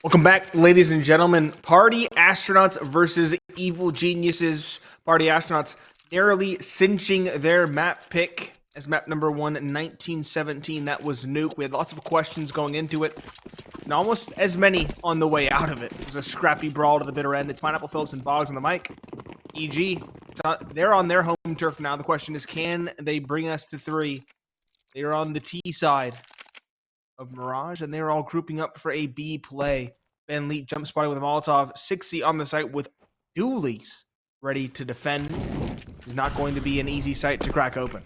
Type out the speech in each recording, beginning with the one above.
Welcome back, ladies and gentlemen. Party Astronauts versus Evil Geniuses. Party Astronauts narrowly cinching their map pick as map number 1, 1917. That was Nuke. We had lots of questions going into it, and almost as many on the way out of it. It was a scrappy brawl to the bitter end. It's Pineapple Phillips and Boggs on the mic. EG, they're on their home turf now. The question is, can they bring us to 3? They are on the T side of Mirage, and they're all grouping up for a B play. Ben Leet jump spotting with a Molotov. 60 on the site with dualies ready to defend. It's not going to be an easy site to crack open.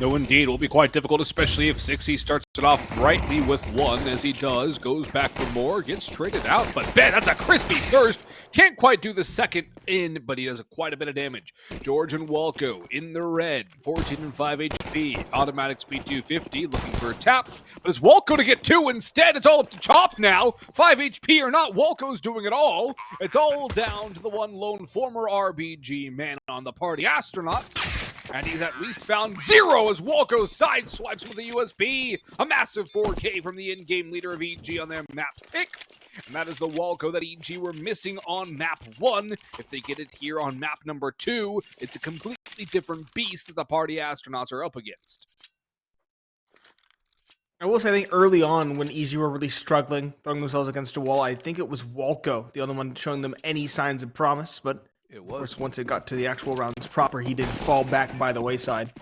No, indeed. It will be quite difficult, especially if 60 starts it off brightly with 1, as he does. Goes back for more, gets traded out. But Ben, that's a crispy thirst. Can't quite do the second in, but he does quite a bit of damage. Jeorge and Walco in the red. 14 and 5 HP. Automatic speed 250, looking for a tap. But it's Walco to get 2 instead. It's all up to Chop now. 5 HP or not, Walco's doing it all. It's all down to the one lone former RBG man on the Party Astronauts. And he's at least found 0 as Walco sideswipes with a USB. A massive 4K from the in-game leader of EG on their map pick. And that is the Walco that EG were missing on map 1. If they get it here on map number 2, it's a completely different beast that the Party Astronauts are up against. I will say, I think early on when EG were really struggling, throwing themselves against a wall, I think it was Walco, the only one showing them any signs of promise, but It was. of course, once it got to the actual rounds proper, he did fall back by the wayside.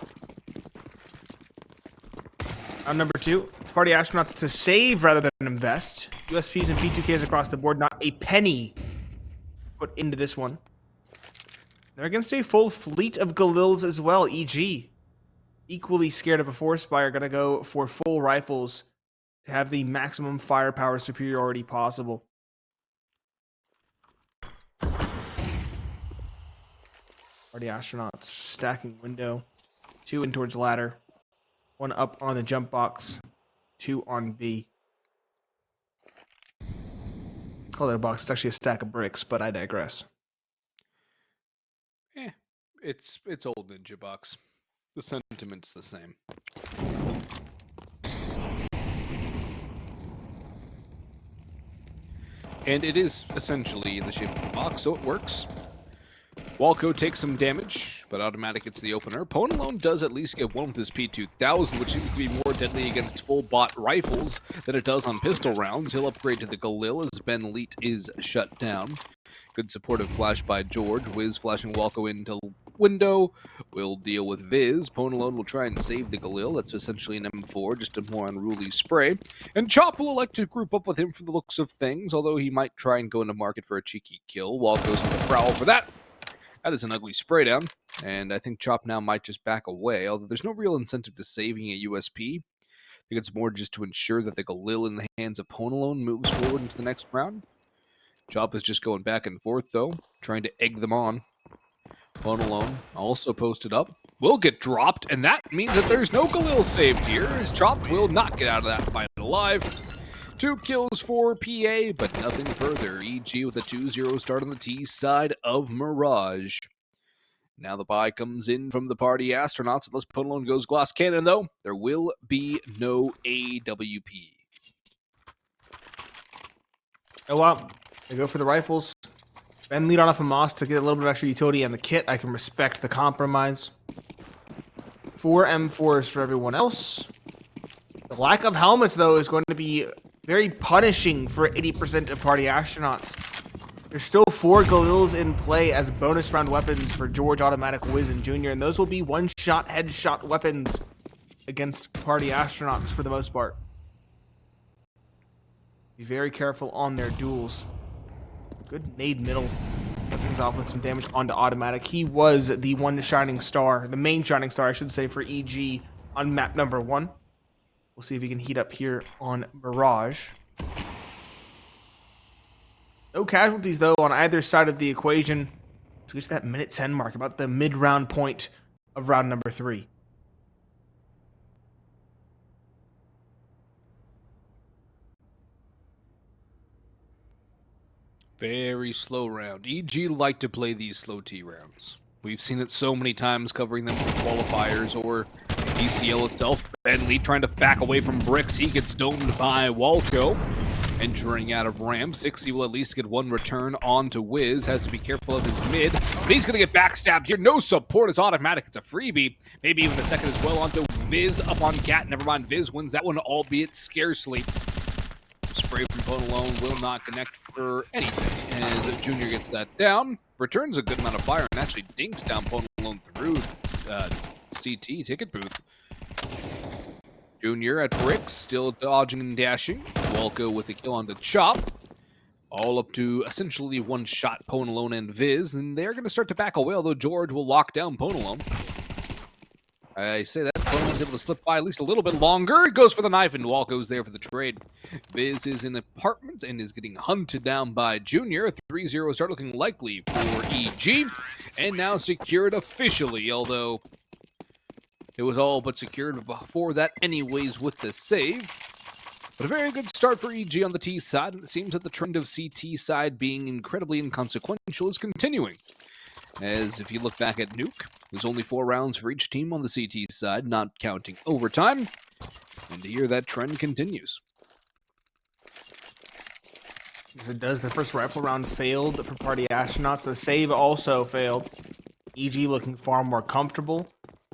On number 2, it's Party Astronauts to save rather than invest. USPs and P2Ks across the board, not a penny put into this one. They're against a full fleet of Galils as well. EG, equally scared of a Force Spire, going to go for full rifles to have the maximum firepower superiority possible. Party Astronauts stacking window. 2 in towards ladder. 1 up on the jump box. 2 on B. Call that a box. It's actually a stack of bricks, but I digress. It's old Ninja Box. The sentiment's the same. And it is essentially in the shape of a box, so it works. Walco takes some damage, but Automatic gets the opener. Pwn alone does at least get 1 with his P2000, which seems to be more deadly against full bot rifles than it does on pistol rounds. He'll upgrade to the Galil as Ben Leet is shut down. Good supportive flash by Jeorge. Wiz flashing Walco into window. Will deal with Viz. Pwn alone will try and save the Galil. That's essentially an M4, just a more unruly spray. And Chop will elect to group up with him for the looks of things, although he might try and go into market for a cheeky kill. Walco's with a prowl for that. That is an ugly spray down, and I think Chop now might just back away, although there's no real incentive to saving a USP. I think it's more just to ensure that the Galil in the hands of Pwn alone moves forward into the next round. Chop is just going back and forth, though, trying to egg them on. Pwn alone also posted up. Will get dropped, and that means that there's no Galil saved here, as Chop will not get out of that fight alive. 2 kills for PA, but nothing further. EG with a 2-0 start on the T side of Mirage. Now the buy comes in from the Party Astronauts. Unless Pwn alone goes glass cannon, though, there will be no AWP. Oh, wow. They go for the rifles. Ben Leet on off a Moss to get a little bit of extra utility on the kit. I can respect the compromise. 4 M4s for everyone else. The lack of helmets, though, is going to be very punishing for 80% of Party Astronauts. There's still 4 Galils in play as bonus round weapons for Jeorge, Automatic, Wiz, and Junior, and those will be one-shot, headshot weapons against Party Astronauts for the most part. Be very careful on their duels. Good nade middle. Things off with some damage onto Automatic. He was the one shining star, the main shining star, I should say, for EG on map number 1. We'll see if he can heat up here on Mirage. No casualties, though, on either side of the equation. So we get to that minute 10 mark, about the mid-round point of round number 3. Very slow round. EG like to play these slow T rounds. We've seen it so many times covering them for qualifiers or ECL itself, Bentley trying to back away from Bricks. He gets domed by Walco. Entering out of ramp, 60 will at least get one return onto Wiz. Has to be careful of his mid, but he's going to get backstabbed here. No support is automatic. It's a freebie. Maybe even a second as well onto Viz up on Cat. Never mind, Viz wins that one, albeit scarcely. Spray from Pwn alone will not connect for anything. As Junior gets that down, returns a good amount of fire and actually dinks down Pwn alone through CT ticket booth. Junior at Bricks, still dodging and dashing. Walco with a kill on the Chop. All up to essentially one shot Pwn alone and Viz, and they're going to start to back away, although Jeorge will lock down Pwn alone. I say that Pwn was able to slip by at least a little bit longer. He goes for the knife, and Walco's there for the trade. Viz is in apartment and is getting hunted down by Junior. 3-0 start looking likely for EG, and now secured officially, although it was all but secured before that anyways with the save. But a very good start for EG on the T side, and it seems that the trend of CT side being incredibly inconsequential is continuing. As if you look back at Nuke, there's only 4 rounds for each team on the CT side, not counting overtime. And here that trend continues. As it does, the first rifle round failed for Party Astronauts. The save also failed. EG looking far more comfortable,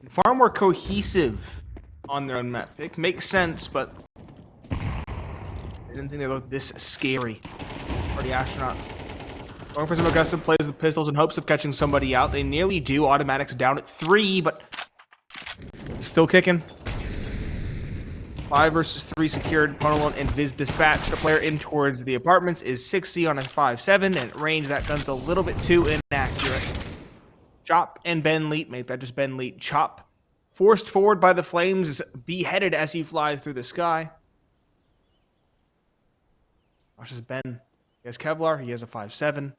far more cohesive on their own map pick. Makes sense, but I didn't think they looked this scary. Party Astronauts going for some aggressive plays with pistols in hopes of catching somebody out. They nearly do. Automatics down at 3, but still kicking. 5 versus 3 secured. Pwn alone and Viz dispatched. A player in towards the apartments is 60 on a 5-7, and at range that gun's a little bit too inaccurate. Chop and Ben Leet, make that just Ben Leet. Chop forced forward by the flames, is beheaded as he flies through the sky. Watches Ben. He has Kevlar, he has a 5-7.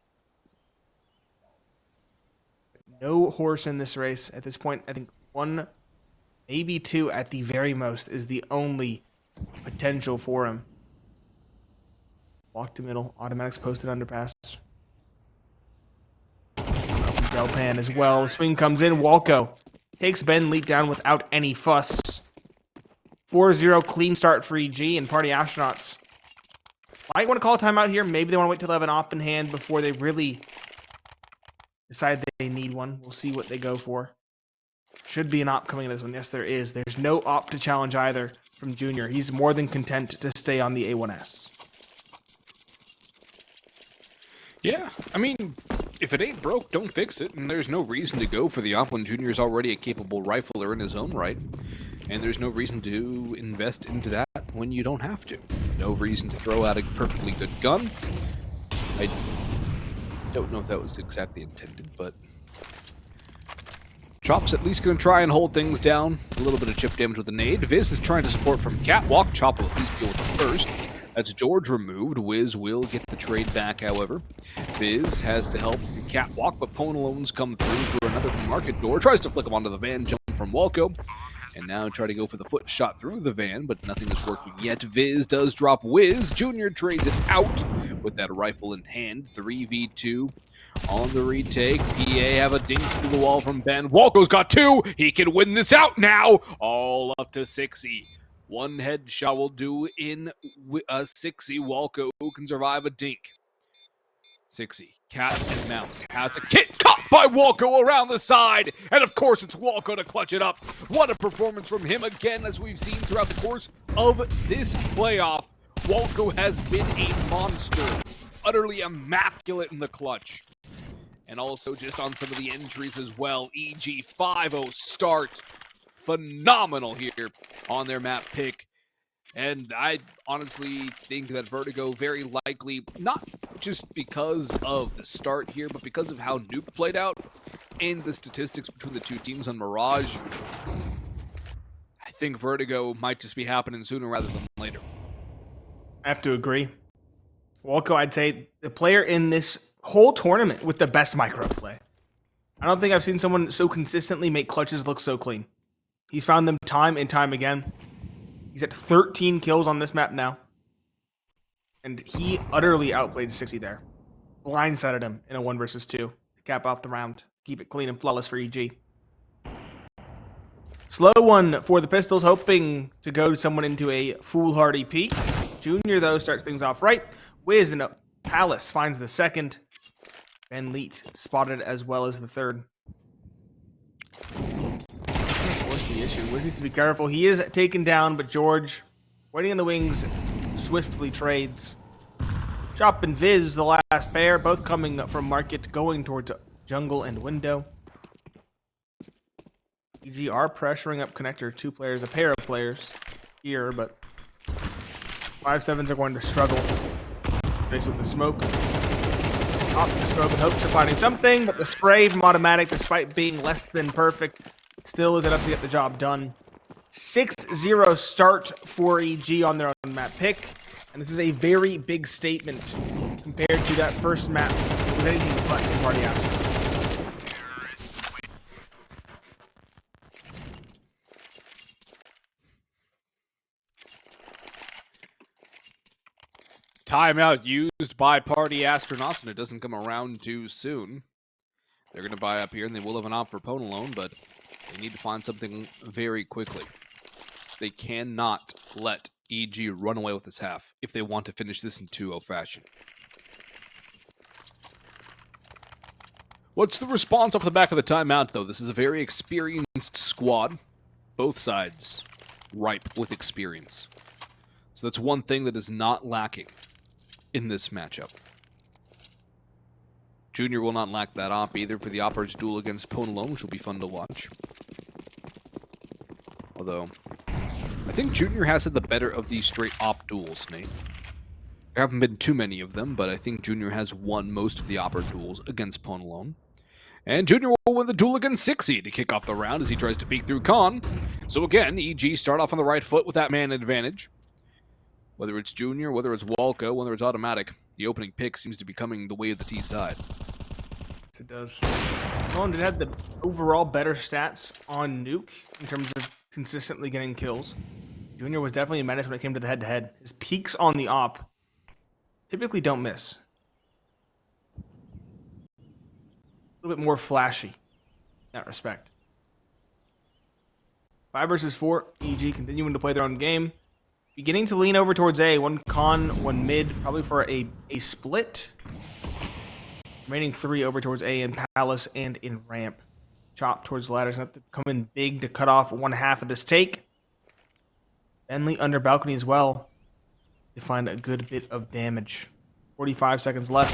No horse in this race at this point. I think 1, maybe 2 at the very most is the only potential for him. Walk to middle, automatics posted underpass. Delpan as well. Swing comes in. Walco takes Ben Leet down without any fuss. 4-0 clean start for EG, and Party Astronauts might want to call a timeout here. Maybe they want to wait till they have an op in hand before they really decide they need one. We'll see what they go for. Should be an op coming in this one. Yes, there is. There's no op to challenge either from Junior. He's more than content to stay on the A1S. Yeah, I mean, if it ain't broke, don't fix it, and there's no reason to go for the op when Junior's already a capable rifler in his own right, and there's no reason to invest into that when you don't have to. No reason to throw out a perfectly good gun. I don't know if that was exactly intended, but Chop's at least going to try and hold things down. A little bit of chip damage with the nade. Viz is trying to support from Catwalk. Chop will at least deal with the first. That's Jeorge removed. Wiz will get the trade back, however. Viz has to help the Catwalk, but Pwn alone's come through for another market door. Tries to flick him onto the van, jump from Walco. And now try to go for the foot shot through the van, but nothing is working yet. Viz does drop Wiz. Junior trades it out with that rifle in hand. 3v2 on the retake. PA have a dink through the wall from Ben. Walco's got 2. He can win this out now. All up to 60. One headshot will do in 60. Walco can survive a dink. 60. Cat and mouse. Has a kit caught by Walco around the side. And of course it's Walco to clutch it up. What a performance from him again, as we've seen throughout the course of this playoff. Walco has been a monster. Utterly immaculate in the clutch. And also just on some of the entries as well. EG 5-0 start. Phenomenal here on their map pick. And I honestly think that Vertigo very likely, not just because of the start here, but because of how Nuke played out and the statistics between the two teams on Mirage, I think Vertigo might just be happening sooner rather than later. I have to agree. Walco, I'd say, the player in this whole tournament with the best micro play. I don't think I've seen someone so consistently make clutches look so clean. He's found them time and time again. He's at 13 kills on this map now. And he utterly outplayed 60 there. Blindsided him in a 1 versus 2 to cap off the round. Keep it clean and flawless for EG. Slow one for the Pistols, hoping to go someone into a foolhardy peek. Junior, though, starts things off right. Wiz and Palace finds the second. Ben Leet spotted as well as the third. What's the issue? Wiz needs to be careful. He is taken down, but Jeorge, waiting in the wings, swiftly trades. Chop and Viz, the last pair, both coming from market, going towards jungle and window. EG are pressuring up connector, two players, a pair of players here, but 5-7s are going to struggle. Faced with the smoke. Off the smoke in hopes of finding something, but the spray from automatic, despite being less than perfect, still is enough to get the job done. 6-0 start for EG on their own map pick, and this is a very big statement compared to that first map. It was anything but in Party After. Timeout used by Party Astronauts, and it doesn't come around too soon. They're going to buy up here, and they will have an op for Pwn alone, but they need to find something very quickly. They cannot let EG run away with this half if they want to finish this in 2-0 fashion. What's the response off the back of the timeout, though? This is a very experienced squad. Both sides ripe with experience. So that's one thing that is not lacking in this matchup. Junior will not lack that op either for the Opper's duel against Pwn alone, which will be fun to watch. Although, I think Junior has had the better of these straight op duels, Nate. There haven't been too many of them, but I think Junior has won most of the Opper duels against Pwn alone. And Junior will win the duel against Sixy to kick off the round as he tries to peek through Khan. So again, EG start off on the right foot with that man advantage. Whether it's Junior, whether it's Walco, whether it's automatic, the opening pick seems to be coming the way of the T side. It does. Nolan did have the overall better stats on Nuke in terms of consistently getting kills. Junior was definitely a menace when it came to the head-to-head. His peaks on the op typically don't miss. A little bit more flashy in that respect. 5 versus 4, EG continuing to play their own game. Beginning to lean over towards A. One con, one mid, probably for a split. Remaining 3 over towards A in Palace and in Ramp. Chop towards the ladders. Have to come in big to cut off one half of this take. Benley under balcony as well. They find a good bit of damage. 45 seconds left.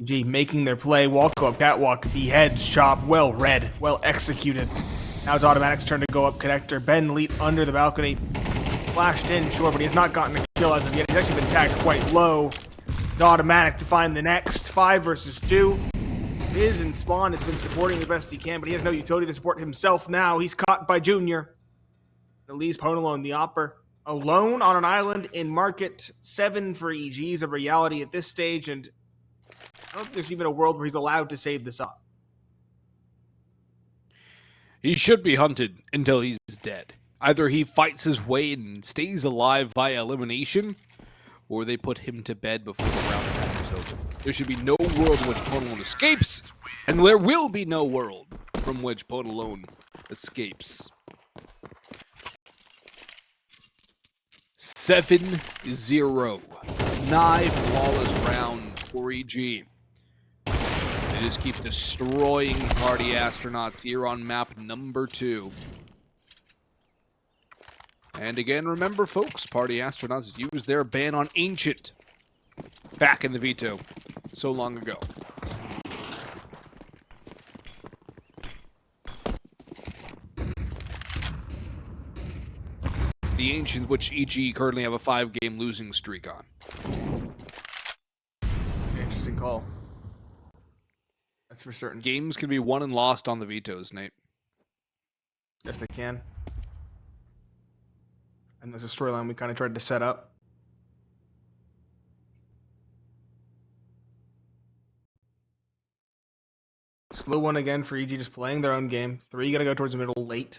EG making their play. Walco up catwalk. Beheads Chop. Well read. Well executed. Now it's automatic's turn to go up connector. Ben Leet under the balcony. Flashed in, sure, but he has not gotten a kill as of yet. He's actually been tagged quite low. The automatic to find the next. 5 versus 2. Biz and Spawn has been supporting the best he can, but he has no utility to support himself now. He's caught by Junior. It leaves Pwn alone, the Opper, alone on an island in market. 7 for EG is a reality at this stage, and I don't think there's even a world where he's allowed to save this up. He should be hunted until he's dead. Either he fights his way and stays alive via elimination, or they put him to bed before the round attack is over. There should be no world in which Pwn alone escapes, and there will be no world from which Pwn alone escapes. 7-0. Nigh flawless round for EG. They just keep destroying Party Astronauts here on map number 2. And again, remember, folks, Party Astronauts used their ban on Ancient back in the veto so long ago. The Ancient, which EG currently have a 5-game losing streak on. Interesting call. That's for certain. Games can be won and lost on the vetoes, Nate. Yes, they can. And there's a storyline we kind of tried to set up. Slow one again for EG, just playing their own game. 3 got to go towards the middle late.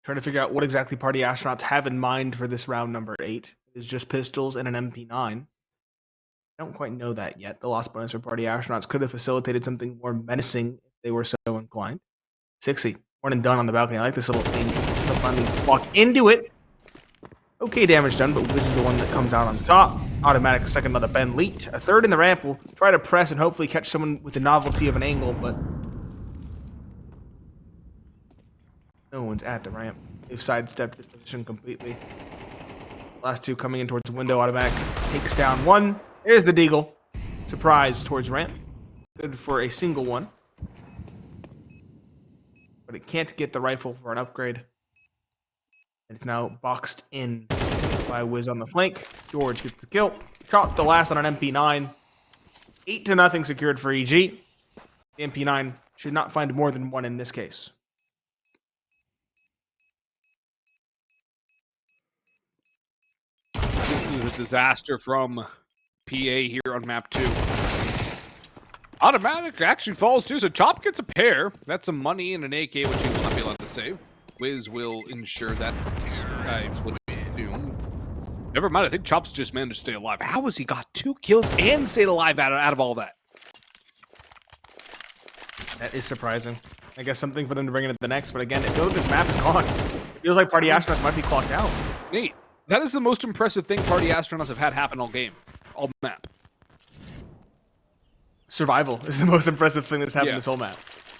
Trying to figure out what exactly Party Astronauts have in mind for this round number 8. It's just pistols and an MP9. I don't quite know that yet. The lost bonus for Party Astronauts could have facilitated something more menacing if they were so inclined. Sixy One and done on the balcony. I like this little thing. He'll finally walk into it. Okay damage done, but Wiz is the one that comes out on top. Automatic second on the Ben Leet. A third in the ramp will try to press and hopefully catch someone with the novelty of an angle, but no one's at the ramp. They've sidestepped the position completely. Last two coming in towards the window. Automatic takes down one. There's the deagle. Surprise towards ramp. Good for a single one. But it can't get the rifle for an upgrade. And it's now boxed in by Wiz on the flank. Jeorge gets the kill. Chopped the last on an MP9. 8-0 secured for EG. The MP9 should not find more than one in this case. This is a disaster from PA here on map 2. Automatic actually falls too, so Chop gets a pair. That's some money and an AK, which he will not be allowed to save. Wiz will ensure that guys would do. Never mind, I think Chop's just managed to stay alive. How has he got 2 kills and stayed alive out of all that? That is surprising. I guess something for them to bring into the next, but again, it feels like this map is gone. It feels like Party Astronauts might be clocked out. Nate, that is the most impressive thing Party Astronauts have had happen all game. All map. Survival is the most impressive thing that's happened this whole map.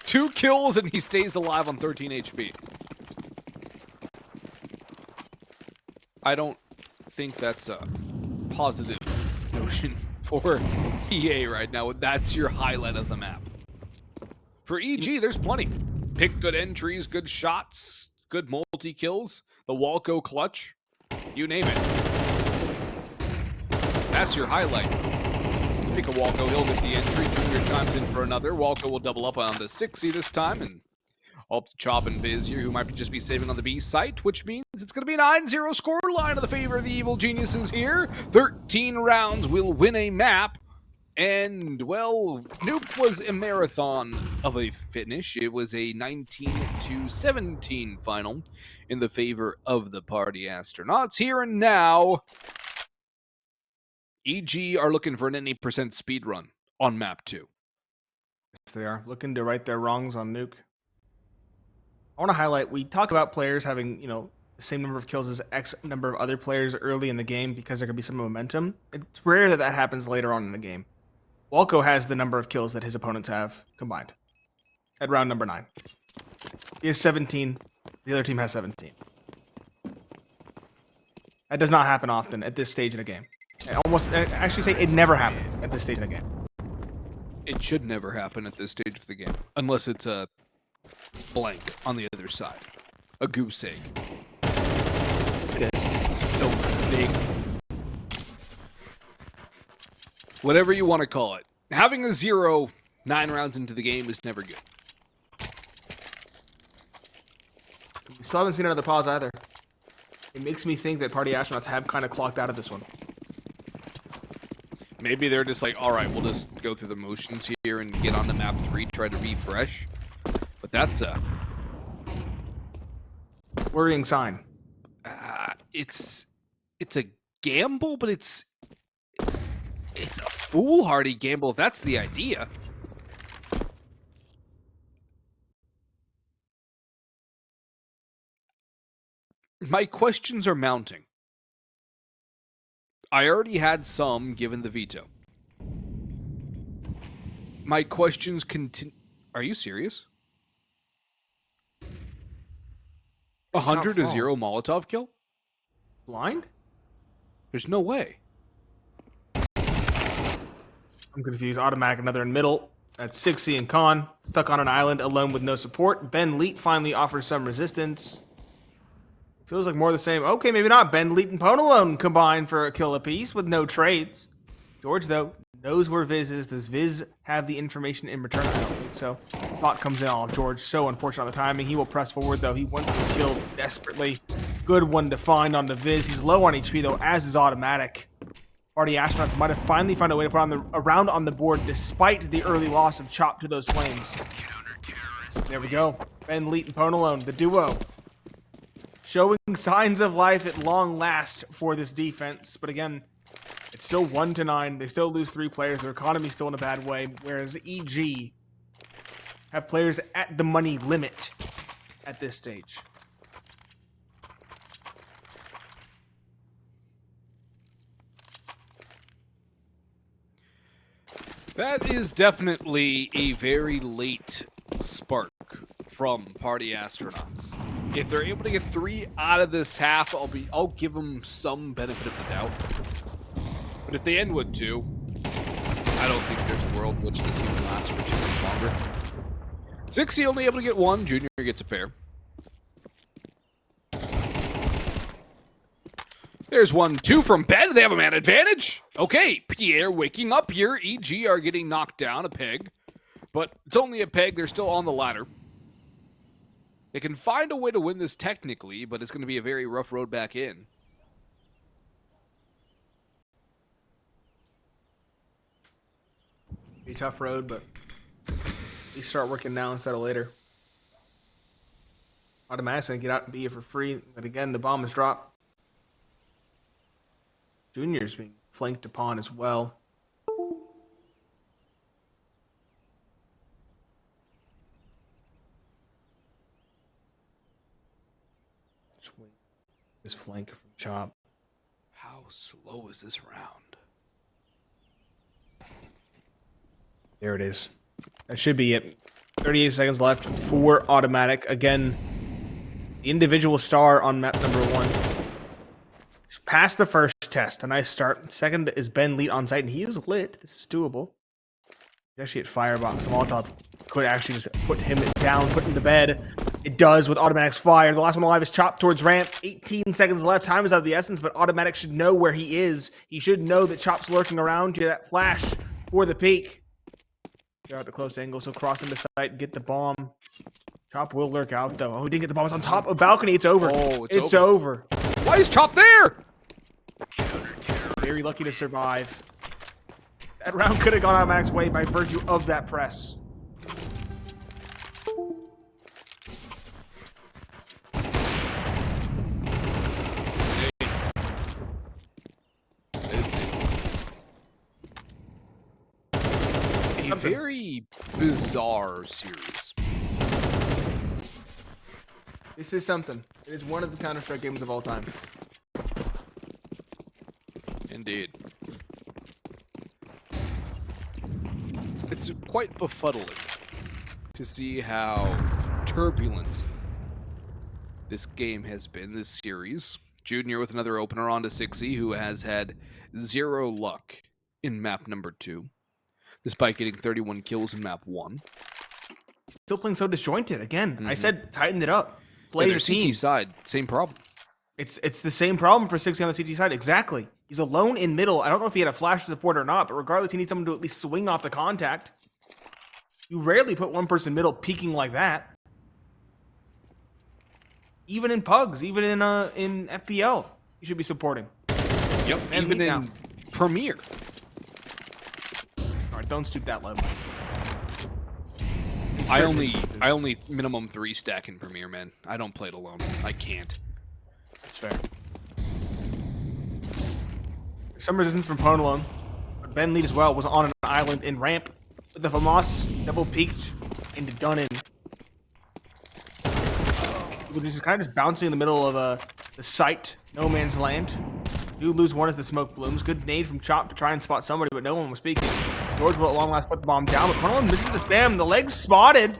2 kills and he stays alive on 13 HP. I don't think that's a positive notion for EA right now. That's your highlight of the map. For EG, there's plenty. Pick good entries, good shots, good multi-kills, the Walco clutch, you name it. That's your highlight. Pick a Walco, he'll get the entry, Junior chimes in for another. Walco will double up on the 60 this time, and up to Chop and Viz here, who might just be saving on the B site, which means it's going to be a 9-0 score line in the favor of the Evil Geniuses here. 13 rounds will win a map. And, well, Nuke was a marathon of a finish. It was a 19-17 final in the favor of the Party Astronauts. Here and now, EG are looking for an 80% speed run on map 2. Yes, they are. Looking to right their wrongs on Nuke. I want to highlight, we talk about players having, the same number of kills as X number of other players early in the game because there could be some momentum. It's rare that that happens later on in the game. Walco has the number of kills that his opponents have combined at round number 9. He has 17. The other team has 17. That does not happen often at this stage in a game. I actually say it never happens at this stage in a game. It should never happen at this stage of the game, unless it's a blank on the other side. A goose egg. It is. No, big. Whatever you want to call it. Having a 0 9 rounds into the game is never good. We still haven't seen another pause either. It makes me think that Party Astronauts have kind of clocked out of this one. Maybe they're just like, all right, we'll just go through the motions here and get on to map 3, try to refresh. But that's a worrying sign. It's a gamble, but it's a foolhardy gamble if that's the idea. My questions are mounting. I already had some given the veto. My questions continue. Are you serious? 100 to 0 Molotov kill? Blind? There's no way. I'm confused. Automatic, another in middle. That's 60 and Khan. Stuck on an island alone with no support. Ben Leet finally offers some resistance. Feels like more of the same. Okay, maybe not. Ben Leet and Pone alone combined for a kill apiece with no trades. Jeorge, though, knows where Viz is. Does Viz have the information in return? I don't think so. Thought comes in on Jeorge. So unfortunate on the timing. He will press forward, though. He wants this kill desperately. Good one to find on the Viz. He's low on HP, though, as is Automatic. Party Astronauts might have finally found a way to put a round on the board despite the early loss of Chop to those flames. There we go. Ben Leet and Pone alone, the duo. Showing signs of life at long last for this defense. But again, it's still 1-9. They still lose 3 players. Their economy's still in a bad way. Whereas EG have players at the money limit. at this stage. That is definitely a very late spark from Party Astronauts. If they're able to get 3 out of this half, I'll give them some benefit of the doubt. But if they end with 2, I don't think there's a world in which this even lasts for too much longer. 60 only able to get 1. Junior gets a pair. There's 1-2 from Ben. They have a man advantage. Okay, Pierre waking up here. EG are getting knocked down a peg. But it's only a peg. They're still on the ladder. They can find a way to win this technically, but it's going to be a very rough road back in. Be a tough road, but you start working now instead of later. Automatic's gonna get out and be here for free, but again, the bomb is dropped. Junior's being flanked upon as well. Just wait. This flank from Chop. How slow is this round? There it is. That should be it. 38 seconds left for automatic. Again, the individual star on map number 1. He's passed the first test. A nice start. Second is Ben Leet on site, and he is lit. This is doable. He's actually at Firebox. The Molotov could actually just put him down, put him to bed. It does with Automatic's fire. The last one alive is Chop towards ramp. 18 seconds left. Time is of the essence, but Automatic should know where he is. He should know that Chop's lurking around to that flash for the peak. They're at the close angle, so cross into sight, get the bomb. Chop will lurk out, though. Oh, he didn't get the bomb. It's on top of balcony. It's over. Oh, it's over. Why is Chop there? Very lucky to survive. That round could have gone Automatic's way by virtue of that press. A very bizarre series. This is something. It is one of the Counter-Strike games of all time. Indeed. It's quite befuddling to see how turbulent this game has been, this series. Junior with another opener onto 60, who has had 0 luck in map number 2, despite getting 31 kills in map 1. Still playing so disjointed. Again, I said tighten it up. Play your team. CT side, same problem. It's the same problem for 60 on the CT side. Exactly. He's alone in middle. I don't know if he had a flash support or not, but regardless, he needs someone to at least swing off the contact. You rarely put one person middle peeking like that. Even in pugs, even in FPL, you should be supporting. Yep, And even in Premier. All right, don't stoop that low. I only minimum 3 stack in Premier, man. I don't play it alone. I can't. That's fair. Some resistance from Pwn alone. But Ben Lead as well was on an island in ramp with the FAMAS double peaked into done in. Which is kind of just bouncing in the middle of the site, no man's land. Do lose one as the smoke blooms. Good nade from Chop to try and spot somebody, but no one was speaking. Jeorge will at long last put the bomb down, but Pwn misses the spam. The leg's spotted,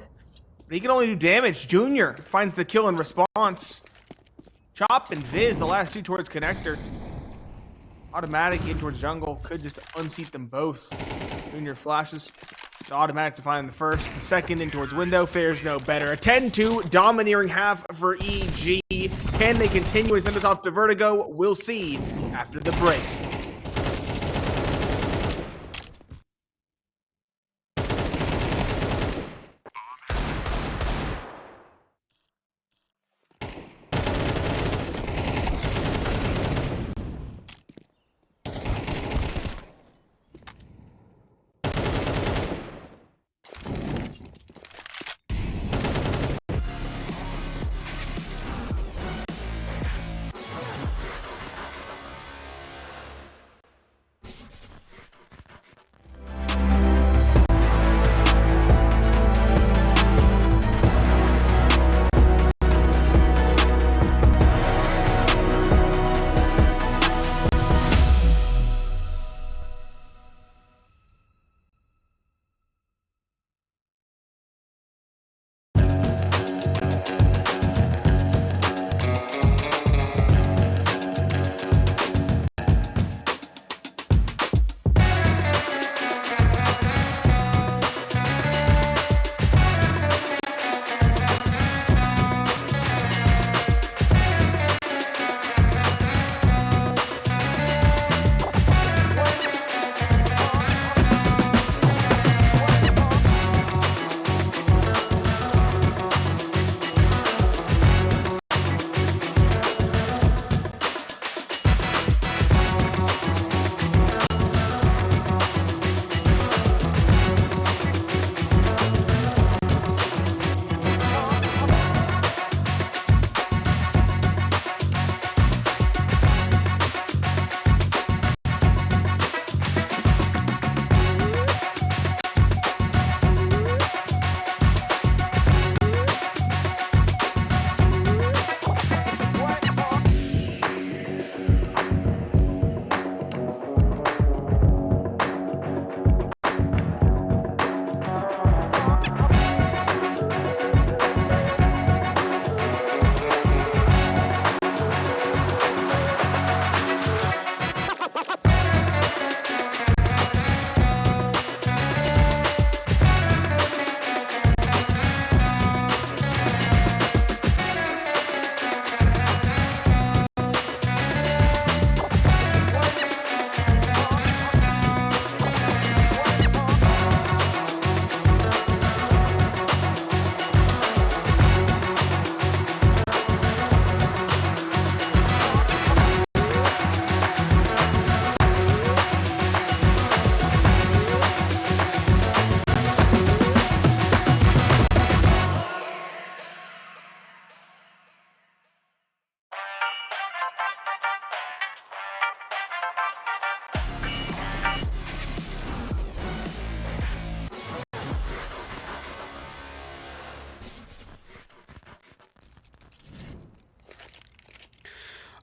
but he can only do damage. Junior finds the kill in response. Chop and Viz, the last 2 towards connector. Automatic in towards jungle, could just unseat them both. Junior flashes. The Automatic to find the first. The second in towards window, fares no better. A 10-2 domineering half for EG. Can they continue and send us off to Vertigo? We'll see after the break.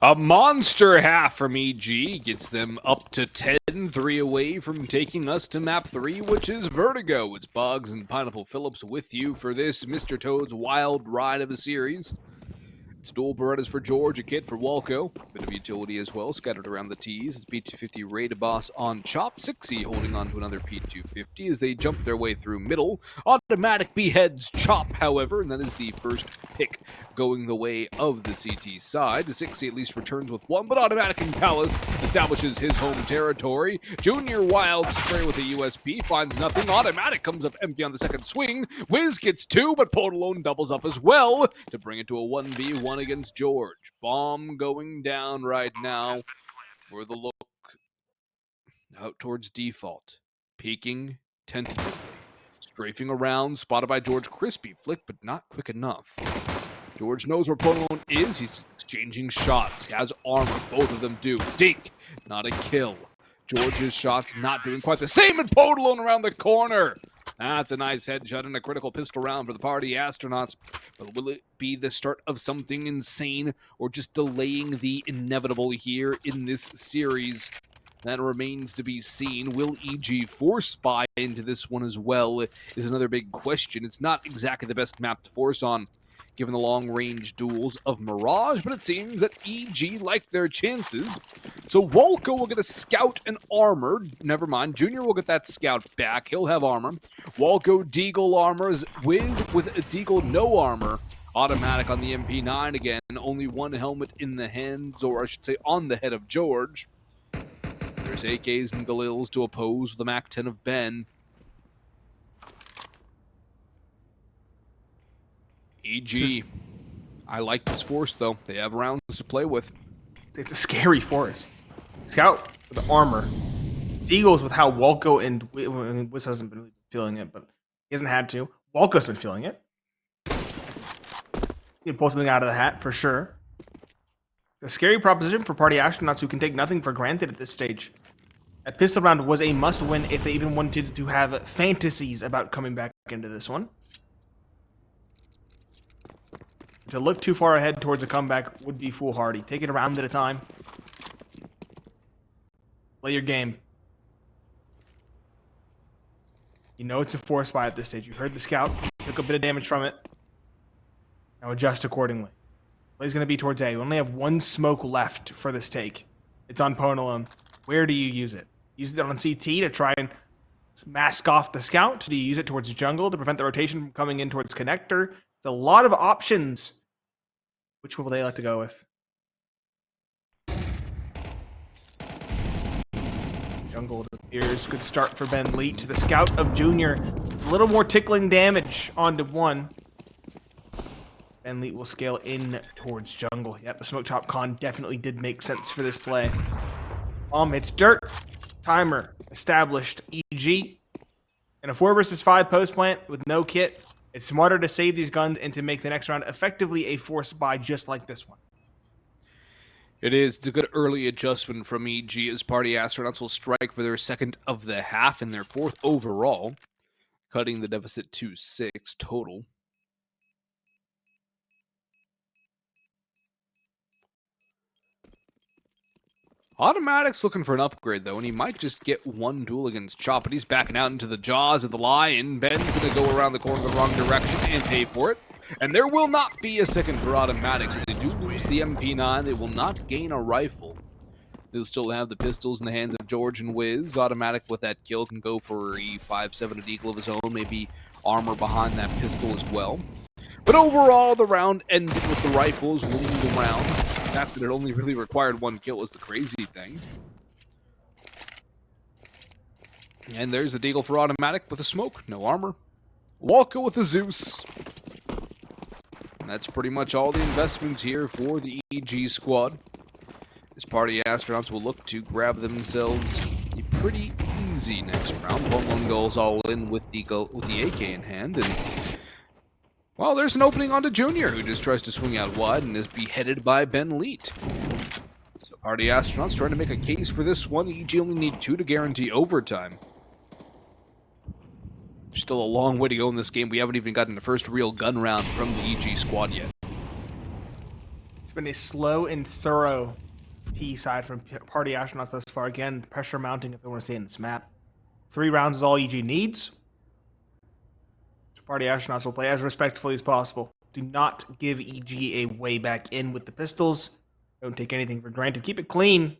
A monster half from EG gets them up to 10, 3 away from taking us to map 3, which is Vertigo. It's Boggs and Pineapple Phillips with you for this Mr. Toad's wild ride of a series. It's dual Berettas for Jeorge, a kit for Walco. Bit of utility as well, scattered around the T's. It's P250 Raid Boss on Chop. 6 holding on to another P250 as they jump their way through middle. Automatic beheads Chop, however, and that is the first pick going the way of the CT side. The 6 at least returns with 1, but Automatic in Palace establishes his home territory. Junior Wild spray with a USP, finds nothing. Automatic comes up empty on the second swing. Wiz gets 2, but Podalone doubles up as well to bring it to a 1v1 against Jeorge. Bomb going down right now. For the look out towards default. Peeking tentatively. Strafing around, spotted by Jeorge. Crispy flick, but not quick enough. Jeorge knows where Podalone is. He's just exchanging shots. He has armor. Both of them do. Dink. Not a kill. Jeorge's shots not doing quite the same, and Podalone around the corner. That's a nice headshot and a critical pistol round for the Party Astronauts. But will it be the start of something insane or just delaying the inevitable here in this series? That remains to be seen. Will EG force buy into this one as well is another big question. It's not exactly the best map to force on, given the long-range duels of Mirage, but it seems that EG like their chances. So Walco will get a scout and armor. Never mind, Junior will get that scout back. He'll have armor. Walco Deagle armors. Wiz with a Deagle no armor. Automatic on the MP9 again. Only one helmet in the hands, or I should say on the head of Jeorge. There's AKs and Galils to oppose the Mac 10 of Ben. EG. I like this force, though. They have rounds to play with. It's a scary force. Scout with the armor. Eagles with how Walco and Wiz hasn't been really feeling it, but he hasn't had to. Walco's been feeling it. He can pull something out of the hat for sure. A scary proposition for Party Astronauts who can take nothing for granted at this stage. That pistol round was a must-win if they even wanted to have fantasies about coming back into this one. To look too far ahead towards a comeback would be foolhardy. Take it a round at a time. Play your game. You know it's a force buy at this stage. You heard the scout. Took a bit of damage from it. Now adjust accordingly. Play's going to be towards A. We only have one smoke left for this take. It's on Podalone. Where do you use it? Use it on CT to try and mask off the scout? Do you use it towards jungle to prevent the rotation from coming in towards connector? There's a lot of options. Which one will they like to go with? Jungle appears. Good start for Ben Leet. The scout of Junior. A little more tickling damage onto one. Ben Leet will scale in towards jungle. Yep, the smoke top con definitely did make sense for this play. Bomb hits dirt. Timer established. EG. In a 4 versus 5 post plant with no kit, it's smarter to save these guns and to make the next round effectively a force buy just like this one. It is a good early adjustment from EG as Party Astronauts will strike for their second of the half and their 4th overall, cutting the deficit to 6 total. Automatic's looking for an upgrade, though, and he might just get one duel against Chop, but he's backing out into the jaws of the lion. Ben's going to go around the corner the wrong direction and pay for it. And there will not be a second for Automatics. If they do lose the MP9, they will not gain a rifle. They'll still have the pistols in the hands of Jeorge and Wiz. Automatic with that kill can go for a 5.7 at eagle of his own, maybe armor behind that pistol as well. But overall, the round ended with the rifles winning the round. The fact that it only really required 1 kill was the crazy thing. And there's a Deagle for Automatic with a smoke, no armor. Walco with a Zeus. And that's pretty much all the investments here for the EG squad. This Party Astronauts will look to grab themselves a pretty easy next round. 1-1 goals all in with the AK in hand, and well, there's an opening onto Junior, who just tries to swing out wide and is beheaded by Ben Leet. So Party Astronauts trying to make a case for this one. EG only need 2 to guarantee overtime. There's still a long way to go in this game. We haven't even gotten the first real gun round from the EG squad yet. been a slow and thorough T side from Party Astronauts thus far. Again, pressure mounting if they want to stay in this map. 3 rounds is all EG needs. So Party Astronauts will play as respectfully as possible. Do not give EG a way back in with the pistols. Don't take anything for granted. Keep it clean.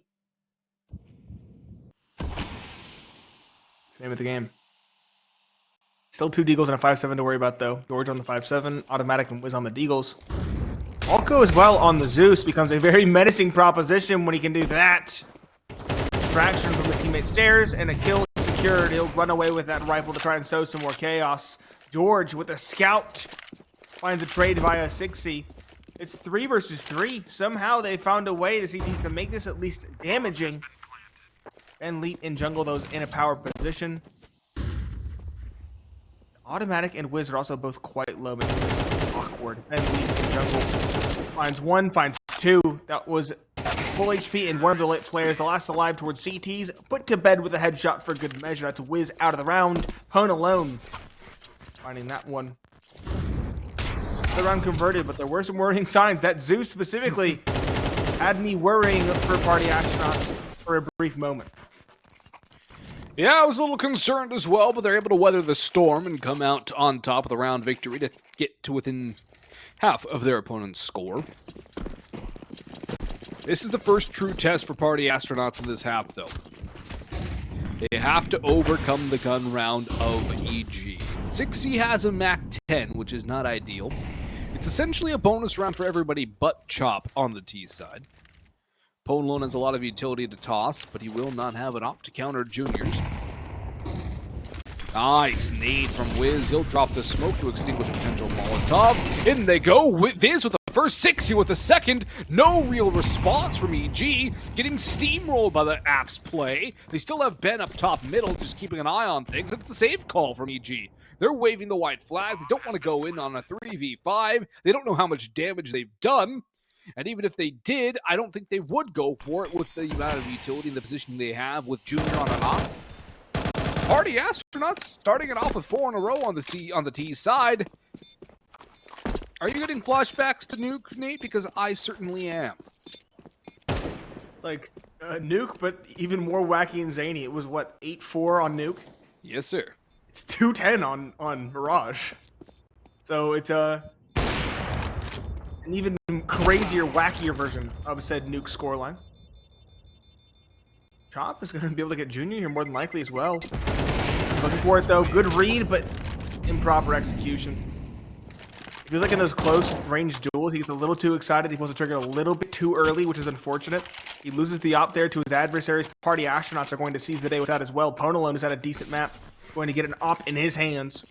It's the name of the game. Still 2 Deagles and a 5.7 to worry about, though. Jeorge on the 5.7, Automatic and Wiz on the Deagles. Walco as well on the Zeus becomes a very menacing proposition when he can do that. Distraction from his teammate stairs and a kill secured. He'll run away with that rifle to try and sow some more chaos. Jeorge with a scout finds a trade via 6C. It's 3 versus 3. Somehow they found a way, the CTs, to make this at least damaging. And Leap and Jungle those in a power position. Automatic and Wiz are also both quite low, making this awkward. And Leap and Jungle finds 1, finds 2. That was full HP and one of the late players, the last alive towards CTs, put to bed with a headshot for good measure. That's Wiz out of the round. Pwn alone finding that one. The round converted, but there were some worrying signs. That Zeus specifically had me worrying for Party Astronauts for a brief moment. Yeah, I was a little concerned as well, but they're able to weather the storm and come out on top of the round victory to get to within half of their opponent's score. This is the first true test for Party Astronauts in this half, though. They have to overcome the gun round of EG. 6C has a MAC 10, which is not ideal. It's essentially a bonus round for everybody but Chop on the T side. Ponlone has a lot of utility to toss, but he will not have an op to counter Juniors. Nice nade from Wiz. He'll drop the smoke to extinguish a potential Molotov. In they go. Wiz with the first 60 with the second. No real response from EG. Getting steamrolled by the Apps play. They still have Ben up top middle, just keeping an eye on things. It's a save call from EG. They're waving the white flag. They don't want to go in on a 3v5. They don't know how much damage they've done. And even if they did, I don't think they would go for it with the amount of utility and the position they have with Junior on an op. Party Astronauts starting it off with 4 in a row on the T side. Are you getting flashbacks to Nuke, Nate? Because I certainly am. It's like Nuke, but even more wacky and zany. It was, what, 8-4 on Nuke? Yes, sir. It's 2-10 on Mirage. So it's an even crazier, wackier version of said Nuke scoreline. Chop is going to be able to get Junior here more than likely as well. Looking for it though. Good read, but improper execution. It feels like in those close range duels, he gets a little too excited. He pulls the trigger a little bit too early, which is unfortunate. He loses the op there to his adversaries. Party Astronauts are going to seize the day with that as well. Ponalone, who's had a decent map, going to get an op in his hands.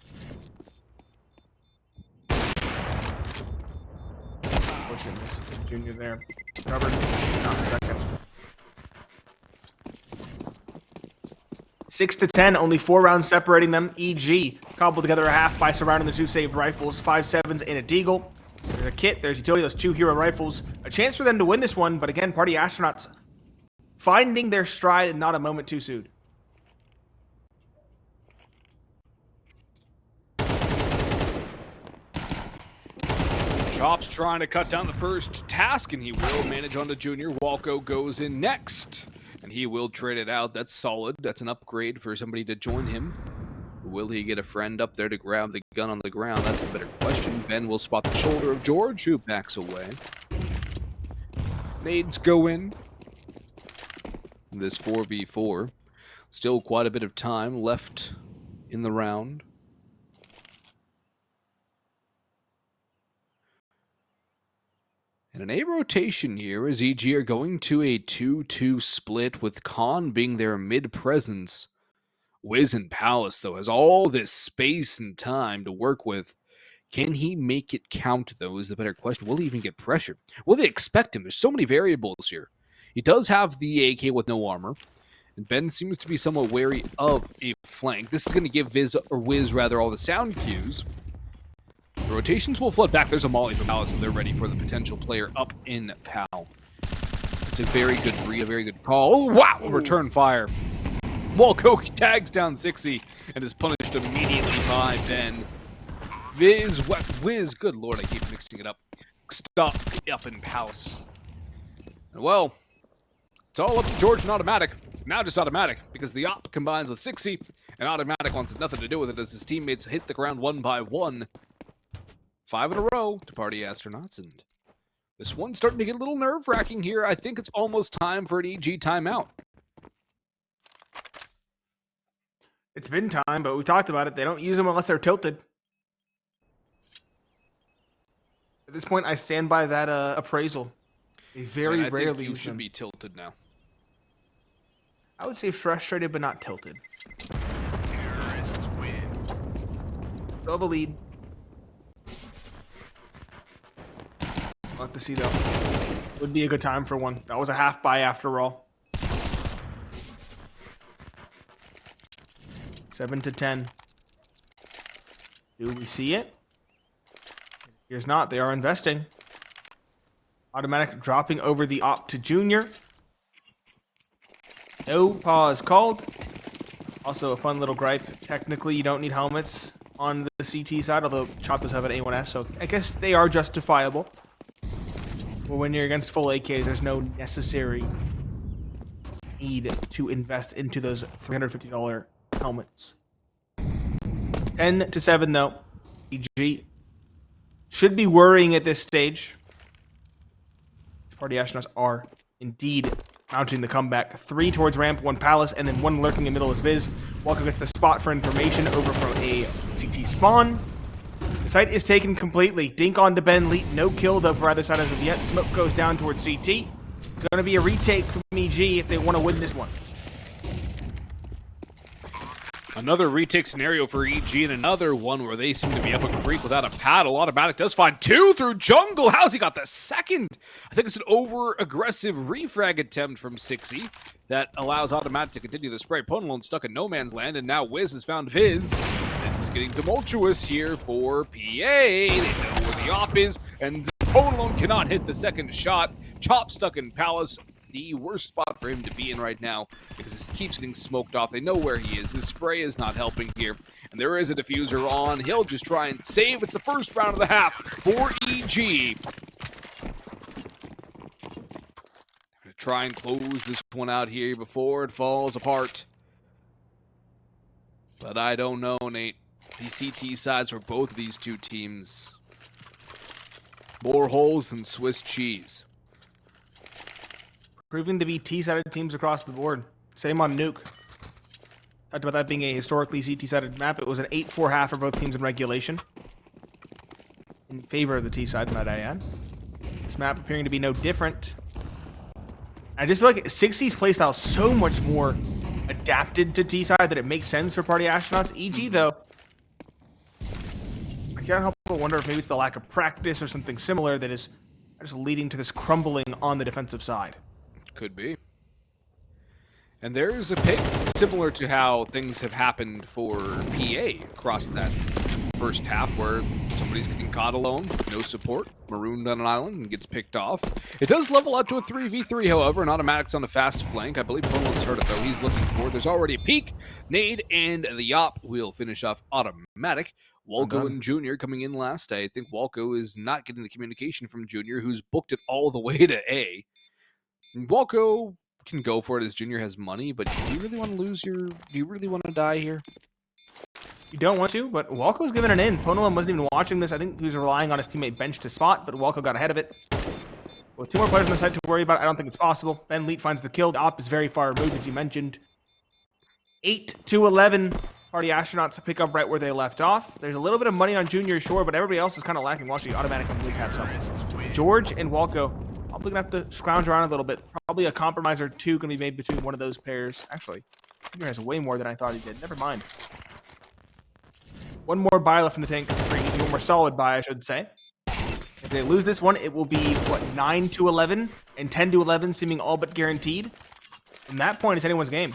Unfortunate miss. Junior there. Covered. Not a second. 6-10, only 4 rounds separating them. EG cobbled together a half by surrounding the 2 saved rifles, 5.7s and a Deagle. There's a kit, there's utility, those 2 hero rifles. A chance for them to win this one, but again, Party Astronauts finding their stride and not a moment too soon. Chop's trying to cut down the first task, and he will manage on to Junior. Walco goes in next, and he will trade it out. That's solid. That's an upgrade for somebody to join him. Will he get a friend up there to grab the gun on the ground? That's the better question. Ben will spot the shoulder of Jeorge, who backs away. Nades go in. This 4v4. Still quite a bit of time left in the round. And an A rotation here as EG are going to a 2-2 split with Khan being their mid-presence. Wiz and Palace, though, has all this space and time to work with. Can he make it count, though, is the better question. Will he even get pressure? Will they expect him? There's so many variables here. He does have the AK with no armor. And Ben seems to be somewhat wary of a flank. This is going to give Wiz all the sound cues. The rotations will flood back. There's a molly from Palace, and they're ready for the potential player up in Pal. It's a very good read, a very good call. Oh, wow! Return fire. Walco tags down 60 and is punished immediately by Ben. Wiz, good lord, I keep mixing it up. stop up in Palace. Well, it's all up to Jeorge and Automatic. Now just Automatic, because the op combines with 60, and Automatic wants nothing to do with it as his teammates hit the ground one by one. 5 in a row to Party Astronauts, and this one's starting to get a little nerve-wracking here. I think it's almost time for an EG timeout. It's been time, but we talked about it. They don't use them unless they're tilted. At this point, I stand by that appraisal. They very And I rarely think you use should them. be tilted now. I would say frustrated, but not tilted. Terrorists win. Still have a lead. We'll have to see, though. Would be a good time for one. That was a half buy after all. 7-10. Do we see it? Here's not. They are investing. Automatic dropping over the op to Junior. No pause called. Also a fun little gripe. Technically, you don't need helmets on the CT side, although Chop does have an A1S, so I guess they are justifiable. But when you're against full AKs, there's no necessary need to invest into those $350 helmets. 10-7 though. EG should be worrying at this stage. Party Astronauts are indeed mounting the comeback. 3 towards ramp, 1 Palace, and then 1 lurking in the middle is Viz. Walco gets the spot for information over from a CT spawn. The site is taken completely. Dink on to Ben Leet. No kill though for either side as of yet. Smoke goes down towards CT. It's going to be a retake from EG if they want to win this one. Another retake scenario for EG, and another one where they seem to be up a creek without a paddle. Automatic does find 2 through jungle. How's he got the second? I think it's an over-aggressive refrag attempt from 60 that allows Automatic to continue the spray. Ponalone stuck in no man's land, and now Wiz has found Viz. This is getting tumultuous here for PA. They know where the op is, and Ponalone cannot hit the second shot. Chop stuck in Palace. The worst spot for him to be in right now because he keeps getting smoked off. They know where he is. His spray is not helping here. And there is a diffuser on. He'll just try and save. It's the first round of the half for EG. Going to try and close this one out here before it falls apart. But I don't know, Nate. The CT sides for both of these two teams. More holes than Swiss cheese. Proving to be T-sided teams across the board. Same on Nuke. Talked about that being a historically CT-sided map. It was an 8-4 half for both teams in regulation. In favor of the T-side, might I add. This map appearing to be no different. I just feel like 60's playstyle is so much more adapted to T-side that it makes sense for Party Astronauts. EG, though, I can't help but wonder if maybe it's the lack of practice or something similar that is just leading to this crumbling on the defensive side. Could be. And there's a pick similar to how things have happened for PA across that first half where somebody's getting caught alone, no support, marooned on an island, and gets picked off. It does level up to a 3v3, however, and Automatic's on a fast flank. I believe Ponalone's heard it, though. He's looking for it. There's already a peek, nade, and the op will finish off Automatic. Walco and Junior coming in last. I think Walco is not getting the communication from Junior, who's booked it all the way to A. Walco can go for it as Junior has money, but do you really want to lose your... Do you really want to die here? You don't want to, but Walco's giving it in. Ponalone wasn't even watching this. I think he was relying on his teammate Bench to spot, but Walco got ahead of it. With 2 more players on the side to worry about, I don't think it's possible. Ben Leet finds the kill. The op is very far removed, as you mentioned. 8-11. Party Astronauts to pick up right where they left off. There's a little bit of money on Junior, sure, but everybody else is kind of lacking. Watching Automatic at least have some. Jeorge and Walco probably going to have to scrounge around a little bit. Probably a compromise or 2 going to be made between one of those pairs. Actually, Junior has way more than I thought he did. Never mind. 1 more buy left in the tank. 1 more solid buy, I should say. If they lose this one, it will be, what, 9-11 and 10-11 seeming all but guaranteed. From that point, it's anyone's game.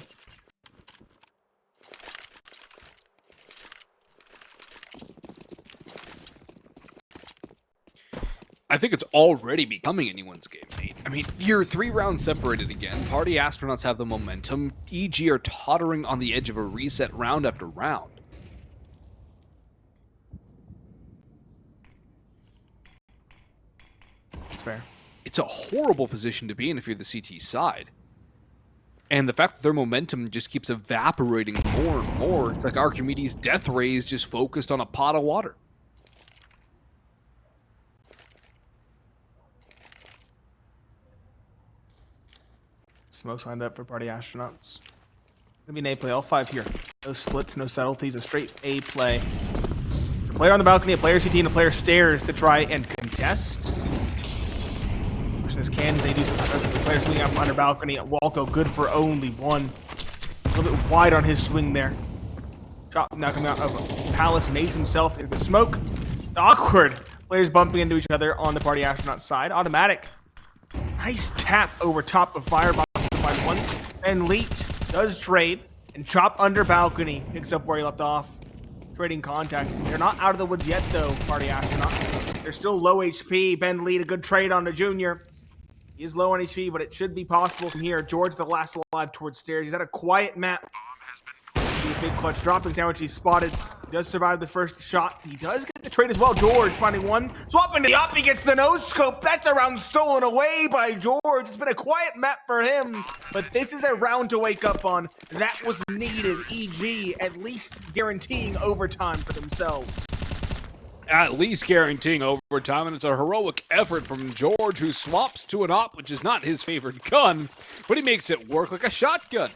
I think it's already becoming anyone's game, mate. I mean, you're 3 rounds separated again. Party Astronauts have the momentum. EG are tottering on the edge of a reset round after round. fair. It's a horrible position to be in if you're the CT side. And the fact that their momentum just keeps evaporating more and more, it's like Archimedes' death rays just focused on a pot of water. Smoke's lined up for Party Astronauts. Gonna be an A play, all 5 here. No splits, no subtleties, a straight A play. A player on the balcony, a player CT, and a player stairs to try and contest. Question is, can they do something? The player swinging up under balcony at Walco, good for only 1. A little bit wide on his swing there. Chop now coming out of Palace, nades himself into the smoke. It's awkward. Players bumping into each other on the Party Astronaut side. Automatic. Nice tap over top of Firebox to find 1. And Leet does trade, and Chop under balcony picks up where he left off. Trading contact. They're not out of the woods yet, though, Party Astronauts. They're still low HP. Ben Leet, a good trade on the junior. He is low on HP, but it should be possible from here. Jeorge, the last alive towards stairs. He's at a quiet map. A big clutch dropping sandwich. He's spotted. He does survive the first shot. He does get the trade as well. Jeorge finding 1. Swapping to the up. He gets the no scope. That's a round stolen away by Jeorge. It's been a quiet map for him, but this is a round to wake up on. That was needed. EG at least guaranteeing overtime for themselves. At least guaranteeing overtime, and it's a heroic effort from Jeorge, who swaps to an op, which is not his favorite gun, but he makes it work like a shotgun.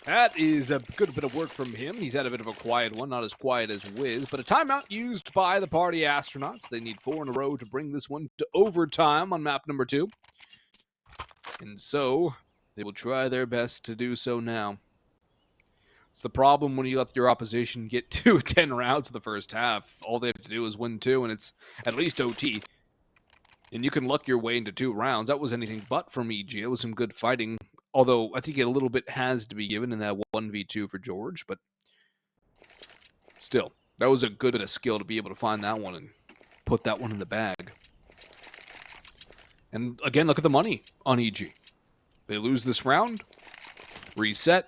That is a good bit of work from him. He's had a bit of a quiet one, not as quiet as Wiz, but a timeout used by the Party Astronauts. They need 4 in a row to bring this one to overtime on map number 2. And so, they will try their best to do so now. It's the problem when you let your opposition get to 10 rounds in the first half. All they have to do is win 2, and it's at least OT. And you can luck your way into 2 rounds. That was anything but from EG. It was some good fighting. Although, I think a little bit has to be given in that 1v2 for Jeorge. But still, that was a good bit of skill to be able to find that one and put that one in the bag. And again, look at the money on EG. They lose this round. Reset.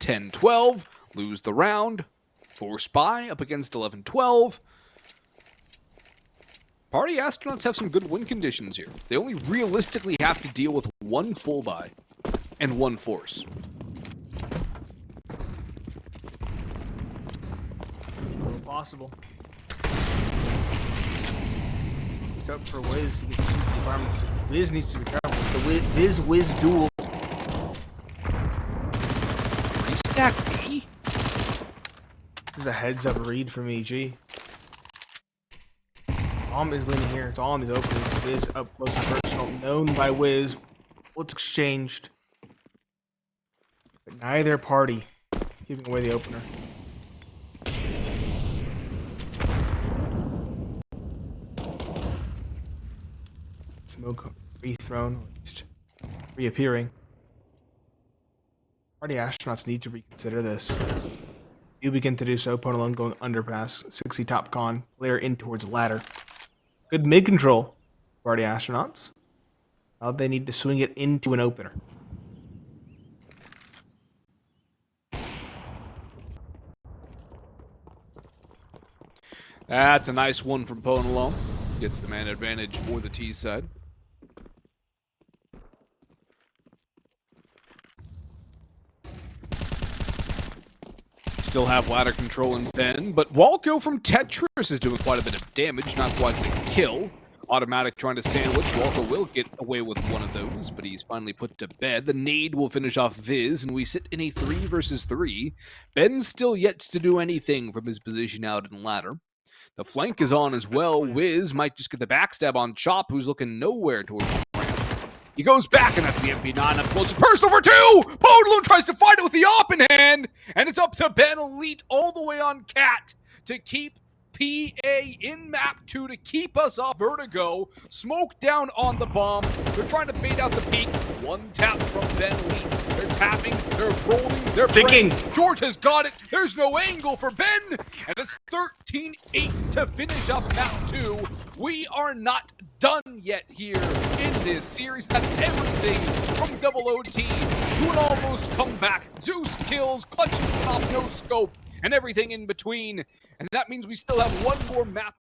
10-12, lose the round, force buy up against 11-12. Party Astronauts have some good win conditions here. They only realistically have to deal with 1 full buy and 1 force. Possible. It's up for Wiz. He gets the environments. Wiz needs to be careful. It's the Wiz duel. Stack B? This is a heads-up read from EG. Bomb is leaning here. It's all on these openings. Wiz up close and personal. Known by Wiz. What's exchanged? But neither party giving away the opener. Smoke rethrown, or at least reappearing. Party Astronauts need to reconsider this. You begin to do so. Opponent alone going underpass. 60 top con. Player in towards ladder. Good mid control. Party Astronauts. Now they need to swing it into an opener. That's a nice one from Pone alone. Gets the man advantage for the T side. Still have ladder control in Ben, but Walco from Tetris is doing quite a bit of damage, not quite the kill. Automatic trying to sandwich. Walco will get away with one of those, but he's finally put to bed. The nade will finish off Viz, and we sit in a 3 versus 3. Ben's still yet to do anything from his position out in ladder. The flank is on as well. Wiz might just get the backstab on Chop, who's looking nowhere towards the ramp. He goes back, and that's the MP9 up close. Personal for 2! Podalone tries to fight it with the op in hand, and it's up to Ben Elite all the way on Cat to keep PA in map 2 to keep us off Vertigo. Smoke down on the bomb. They're trying to bait out the peak. 1 tap from Ben Elite. They're tapping, they're rolling, they're Ticking. Jeorge has got it. There's no angle for Ben, and it's 13-8 to finish up map 2. We are not done yet here in this series. That's everything from Double OT to an almost comeback. Zeus kills, clutching top, no scope, and everything in between. And that means we still have one more map.